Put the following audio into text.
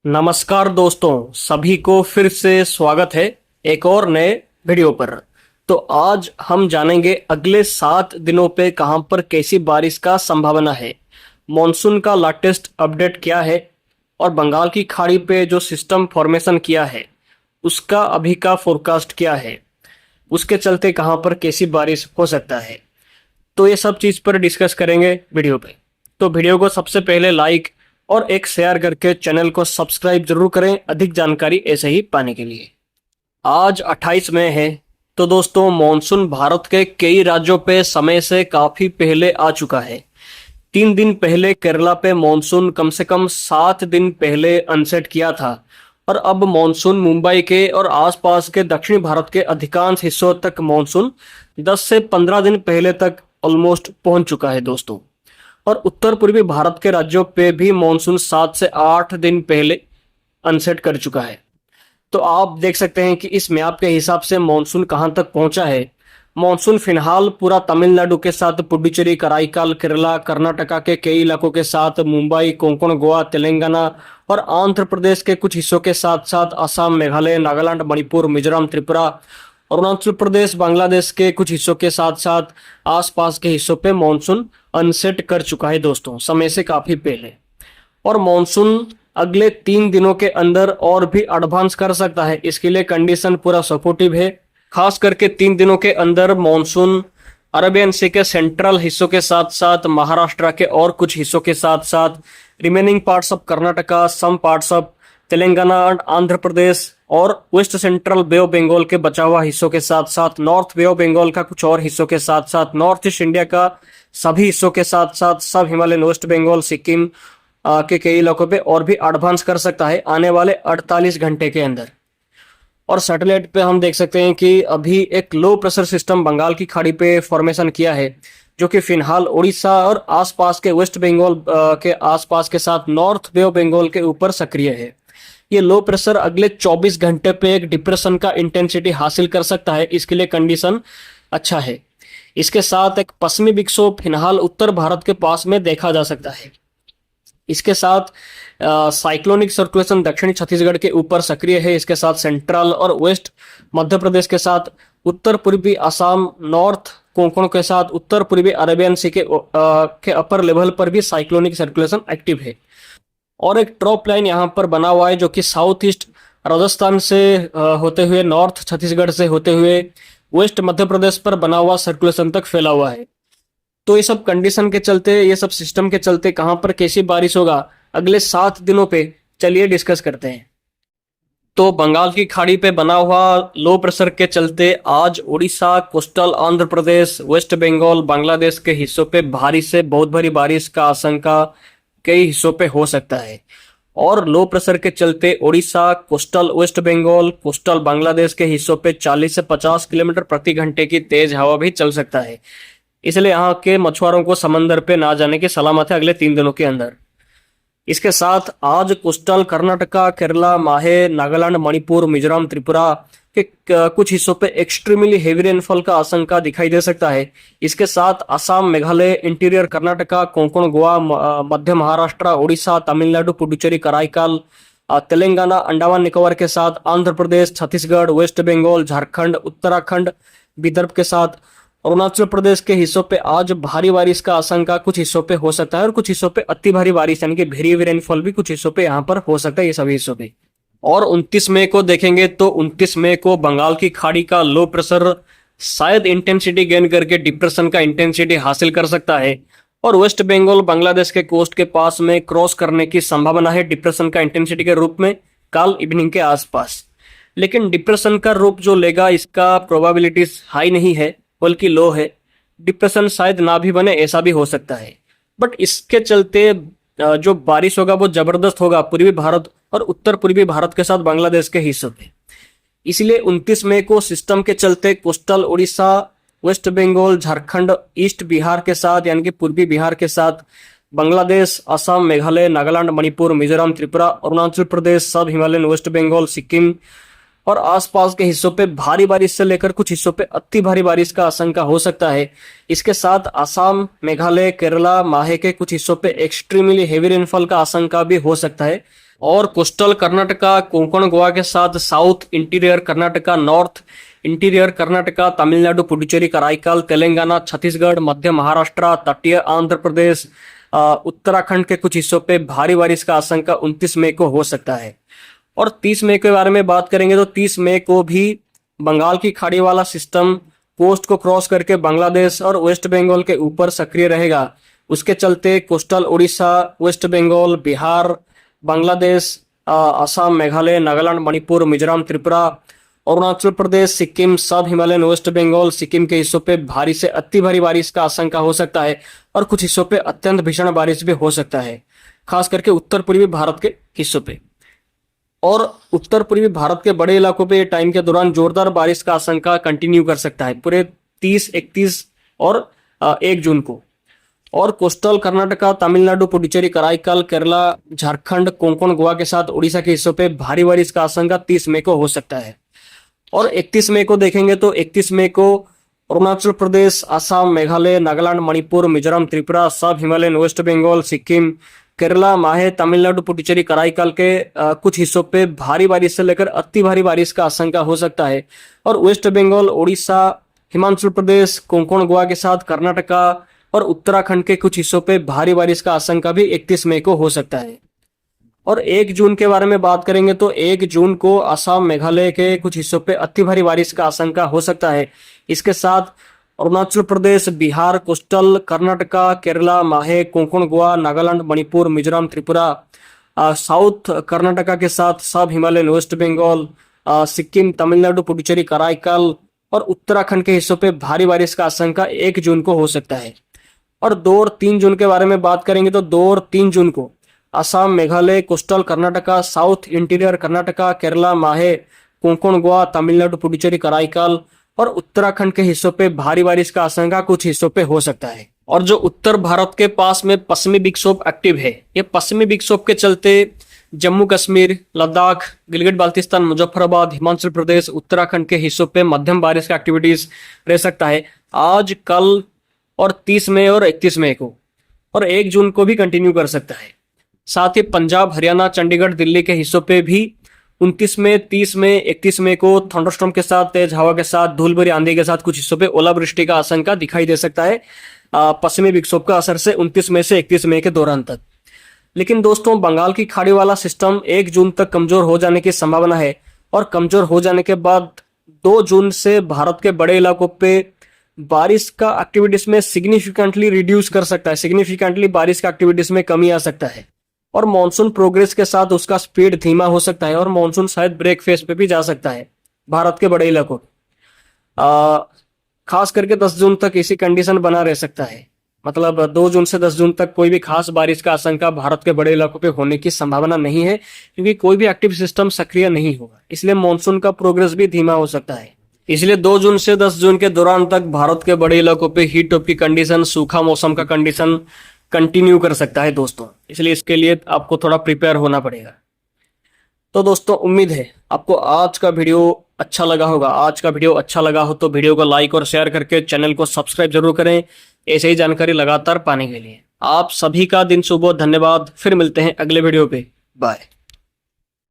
नमस्कार दोस्तों, सभी को फिर से स्वागत है एक और नए वीडियो पर। तो आज हम जानेंगे अगले 7 दिनों पे कहां पर कैसी बारिश का संभावना है, मॉनसून का लेटेस्ट अपडेट क्या है और बंगाल की खाड़ी पे जो सिस्टम फॉर्मेशन किया है उसका अभी का फोरकास्ट क्या है, उसके चलते कहां पर कैसी बारिश हो सकता है। तो ये सब चीज़ पर डिस्कस करेंगे वीडियो पे। तो वीडियो को सबसे पहले लाइक और एक शेयर करके चैनल को सब्सक्राइब जरूर करें अधिक जानकारी ऐसे ही पाने के लिए। आज 28 मई है, तो दोस्तों मॉनसून भारत के कई राज्यों पे समय से काफ़ी पहले आ चुका है। 3 दिन पहले केरला पे मॉनसून कम से कम 7 दिन पहले अनसेट किया था और अब मॉनसून मुंबई के और आसपास के दक्षिण भारत के अधिकांश हिस्सों तक मॉनसून 10 से 15 दिन पहले तक ऑलमोस्ट पहुंच चुका है दोस्तों। और उत्तर पूर्वी भारत के राज्यों पे भी मॉनसून 7 से 8 दिन पहले अनसेट कर चुका है। तो आप देख सकते हैं कि इस मैप के हिसाब से मॉनसून कहां तक पहुंचा है। मॉनसून फिलहाल पूरा तमिलनाडु के साथ पुडुचेरी, कराईकाल, केरला, कर्नाटका के कई इलाकों के साथ मुंबई, कोंकण, गोवा, तेलंगाना और आंध्र प्रदेश के कुछ हिस्सों के साथ साथ असम, मेघालय, नागालैंड, मणिपुर, मिजोरम, त्रिपुरा, अरुणाचल प्रदेश, बांग्लादेश के कुछ हिस्सों के साथ साथ आसपास के हिस्सों पे मॉनसून अनसेट कर चुका है दोस्तों, समय से काफी पहले। और मॉनसून अगले 3 दिनों के अंदर और भी एडवांस कर सकता है, इसके लिए कंडीशन पूरा सपोर्टिव है। खास करके 3 दिनों के अंदर मॉनसून अरेबियन सी के सेंट्रल हिस्सों के साथ साथ महाराष्ट्र के और कुछ हिस्सों के साथ साथ remaining parts of Karnataka, some parts of Telangana and Andhra Pradesh और west central Bay of Bengal के बचा हुआ हिस्सों के साथ साथ नॉर्थ बे ऑफ बंगाल का कुछ और हिस्सों के साथ साथ नॉर्थ ईस्ट इंडिया का सभी हिस्सों के साथ साथ सब हिमालयन वेस्ट बंगाल, सिक्किम के कई इलाकों पे और भी एडवांस कर सकता है आने वाले 48 घंटे के अंदर। और सैटेलाइट पे हम देख सकते हैं कि अभी एक लो प्रेशर सिस्टम बंगाल की खाड़ी पे फॉर्मेशन किया है, जो कि फिलहाल उड़ीसा और आसपास के वेस्ट बंगाल के आसपास के साथ नॉर्थ बे ऑफ बंगाल के ऊपर सक्रिय है। ये लो प्रेशर अगले 24 घंटे पे एक डिप्रेशन का इंटेंसिटी हासिल कर सकता है, इसके लिए कंडीशन अच्छा है। इसके साथ एक पश्चिमी विक्षोभ फिलहाल उत्तर भारत के पास में देखा जा सकता है। इसके साथ साइक्लोनिक सर्कुलेशन दक्षिणी छत्तीसगढ़ के ऊपर सक्रिय है। इसके साथ सेंट्रल और वेस्ट मध्य प्रदेश के साथ उत्तर पूर्वी असम, नॉर्थ कोंकण के साथ उत्तर पूर्वी अरेबियन सी के अपर लेवल पर भी साइक्लोनिक सर्कुलेशन एक्टिव है। और एक ट्रॉप लाइन यहाँ पर बना हुआ है जो कि साउथ ईस्ट राजस्थान से होते हुए, नॉर्थ छत्तीसगढ़ से होते हुए वेस्ट मध्य प्रदेश पर बना हुआ सर्कुलेशन तक फैला हुआ है। तो ये सब कंडीशन के चलते, ये सब सिस्टम के चलते कहां पर कैसी बारिश होगा अगले 7 दिनों पे, चलिए डिस्कस करते हैं। तो बंगाल की खाड़ी पे बना हुआ लो प्रेशर के चलते आज उड़ीसा, कोस्टल आंध्र प्रदेश, वेस्ट बंगाल, बांग्लादेश के हिस्सों पे भारी से बहुत भारी बारिश का आशंका कई हिस्सों पे हो सकता है। और लो प्रेशर के चलते उड़ीसा, कोस्टल वेस्ट बंगाल, कोस्टल बांग्लादेश के हिस्सों पे 40 से 50 किलोमीटर प्रति घंटे की तेज हवा भी चल सकता है, इसलिए यहाँ के मछुआरों को समंदर पे ना जाने की सलामत है अगले 3 दिनों के अंदर। इसके साथ आज कोस्टल कर्नाटका, केरला, माहे, नागालैंड, मणिपुर, मिजोरम, त्रिपुरा के कुछ हिस्सों पे एक्सट्रीमली हेवी रेनफॉल का आशंका दिखाई दे सकता है। इसके साथ असम, मेघालय, इंटीरियर कर्नाटका, कोंकण, गोवा, मध्य महाराष्ट्र, उड़ीसा, तमिलनाडु, पुडुचेरी, कराईकाल, तेलंगाना, अंडमान निकोबार के साथ आंध्र प्रदेश, छत्तीसगढ़, वेस्ट बंगाल, झारखंड, उत्तराखंड, विदर्भ के साथ अरुणाचल प्रदेश के हिस्सों पे आज भारी बारिश का आशंका कुछ हिस्सों पे हो सकता है और कुछ हिस्सों पे अति भारी बारिश यानी कि वेरी हेवी रेनफॉल भी कुछ हिस्सों पे यहाँ पर हो सकता है, ये सभी हिस्सों पे। और 29 मई को देखेंगे तो 29 मई को बंगाल की खाड़ी का लो प्रेशर शायद इंटेंसिटी गेन करके डिप्रेशन का इंटेंसिटी हासिल कर सकता है और वेस्ट बंगाल, बांग्लादेश के कोस्ट के पास में क्रॉस करने की संभावना है डिप्रेशन का इंटेंसिटी के रूप में कल इवनिंग के आसपास। लेकिन डिप्रेशन का रूप जो लेगा इसका प्रोबेबिलिटीज हाई नहीं है बल्कि लो है। डिप्रेशन शायद ना भी बने, ऐसा भी हो सकता है। बट इसके चलते जो बारिश होगा वो जबरदस्त होगा पूर्वी भारत और उत्तर पूर्वी भारत के साथ बांग्लादेश के हिस्सों पे। इसलिए 29 मई को सिस्टम के चलते कोस्टल उड़ीसा, वेस्ट बंगाल, झारखंड, ईस्ट बिहार के साथ यानी कि पूर्वी बिहार के साथ बांग्लादेश, असम, मेघालय, नागालैंड, मणिपुर, मिजोरम, त्रिपुरा, अरुणाचल प्रदेश, सब हिमालयन वेस्ट बंगाल, सिक्किम और आसपास के हिस्सों पे भारी बारिश से लेकर कुछ हिस्सों पे अति भारी बारिश का आशंका हो सकता है। इसके साथ असम, मेघालय, केरला, माहे के कुछ हिस्सों पे एक्सट्रीमली हेवी रेनफॉल का आशंका भी हो सकता है। और कोस्टल कर्नाटका, कोंकण, गोवा के साथ south interior Karnataka, north interior Karnataka, Tamil Nadu, Puducherry, Karaikal, Telangana, Chhattisgarh, Madhya Maharashtra, तटीय आंध्र प्रदेश, उत्तराखंड के कुछ हिस्सों पे भारी बारिश का आशंका 29 मई को हो सकता है। और 30 मई के बारे में बात करेंगे तो 30 मई को भी बंगाल की खाड़ी वाला सिस्टम कोस्ट को क्रॉस करके बांग्लादेश और वेस्ट बंगाल के ऊपर सक्रिय रहेगा। उसके चलते कोस्टल उड़ीसा, वेस्ट बंगाल, बिहार, बांग्लादेश, असम, मेघालय, नागालैंड, मणिपुर, मिजोरम, त्रिपुरा, अरुणाचल प्रदेश, सिक्किम, सब हिमालयन, वेस्ट बंगाल, सिक्किम के हिस्सों पे भारी से अति भारी बारिश का आशंका हो सकता है और कुछ हिस्सों पे अत्यंत भीषण बारिश भी हो सकता है, खास करके उत्तर पूर्वी भारत के हिस्सों पे। और उत्तर पूर्वी भारत के बड़े इलाकों पे टाइम के दौरान जोरदार बारिश का आशंका कंटिन्यू कर सकता है पूरे 30, 31 और 1 जून को। और कोस्टल कर्नाटका, तमिलनाडु, पुडुचेरी, कराईकाल, केरला, झारखंड, कोंकण, गोवा के साथ उड़ीसा के हिस्सों पे भारी बारिश का आशंका 30 मई को हो सकता है। और 31 मई को देखेंगे तो 31 मई को अरुणाचल प्रदेश, असम, मेघालय, नागालैंड, मणिपुर, मिजोरम, त्रिपुरा, सब हिमालयन, वेस्ट बंगाल, सिक्किम, केरला, माहे, तमिलनाडु, पुडुचेरी, कराईकाल के कुछ हिस्सों पे भारी बारिश से लेकर अति भारी बारिश का आशंका हो सकता है। और वेस्ट बंगाल, उड़ीसा, हिमाचल प्रदेश, कोंकण, गोवा के साथ कर्नाटका और उत्तराखंड के कुछ हिस्सों पे भारी बारिश का आशंका भी 31 मई को हो सकता है। और 1 जून के बारे में बात करेंगे तो 1 जून को असम, मेघालय के कुछ हिस्सों पे अति भारी बारिश का आशंका हो सकता है। इसके साथ अरुणाचल प्रदेश, बिहार, कोस्टल कर्नाटका, केरला, माहे, कोंकण, गोवा, नागालैंड, मणिपुर, मिजोरम, त्रिपुरा, साउथ कर्नाटका के साथ सब हिमालयन, वेस्ट बंगाल, सिक्किम, तमिलनाडु, पुडुचेरी, कराईकाल और उत्तराखंड के हिस्सों पे भारी बारिश का आशंका 1 जून को हो सकता है। और 2 और 3 जून के बारे में बात करेंगे तो 2 और 3 जून को Assam, Meghalaya, coastal Karnataka, south interior Karnataka, Kerala, माहे, कोंकण, गोवा, तमिलनाडु, पुडुचेरी, कराईकाल और उत्तराखंड के हिस्सों पे भारी बारिश का आशंका कुछ हिस्सों पे हो सकता है। और जो उत्तर भारत के पास में पश्चिमी विक्षोभ एक्टिव है, ये पश्चिमी विक्षोभ के चलते जम्मू कश्मीर, लद्दाख, गिलगित बाल्टिस्तान, मुजफ्फराबाद, हिमाचल प्रदेश, उत्तराखंड के हिस्सों पे मध्यम बारिश का एक्टिविटीज रह सकता है आज, कल और 30 मई और 31 मई को, और 1 जून को भी कंटिन्यू कर सकता है। साथ ही पंजाब, हरियाणा, चंडीगढ़, दिल्ली के हिस्सों पे भी 29 मई, 30 मई, 31 मई को थंडरस्टॉर्म के साथ, तेज हवा के साथ, धूल भरी आंधी के साथ कुछ हिस्सों पे ओलावृष्टि का आशंका दिखाई दे सकता है पश्चिमी विक्षोभ का असर से 29 मई से 31 मई के दौरान तक। लेकिन दोस्तों, बंगाल की खाड़ी वाला सिस्टम 1 जून तक कमजोर हो जाने की संभावना है और कमजोर हो जाने के बाद 2 जून से भारत के बड़े इलाकों पे बारिश का एक्टिविटीज में सिग्निफिकेंटली रिड्यूस कर सकता है, सिग्निफिकेंटली बारिश का एक्टिविटीज में कमी आ सकता है। और मॉनसून प्रोग्रेस के साथ उसका स्पीड धीमा हो सकता है और मॉनसून शायद ब्रेक फेज पे भी जा सकता है भारत के बड़े इलाकों खास करके 10 जून तक इसी कंडीशन बना रह सकता है। मतलब 2 जून से 10 जून तक कोई भी खास बारिश का आशंका भारत के बड़े इलाकों पे होने की संभावना नहीं है, क्योंकि कोई भी एक्टिव सिस्टम सक्रिय नहीं होगा, इसलिए मॉनसून का प्रोग्रेस भी धीमा हो सकता है। इसलिए 2 जून से 10 जून के दौरान तक भारत के बड़े इलाकों पे हीट वेव की कंडीशन, सूखा मौसम का कंडीशन कंटिन्यू कर सकता है दोस्तों, इसलिए इसके लिए आपको थोड़ा प्रिपेयर होना पड़ेगा। तो दोस्तों, उम्मीद है आपको आज का वीडियो अच्छा लगा होगा। आज का वीडियो अच्छा लगा हो तो वीडियो को लाइक और शेयर करके चैनल को सब्सक्राइब जरूर करें, ऐसे ही जानकारी लगातार पाने के लिए। आप सभी का दिन शुभ हो, धन्यवाद। फिर मिलते हैं अगले वीडियो पे, बाय।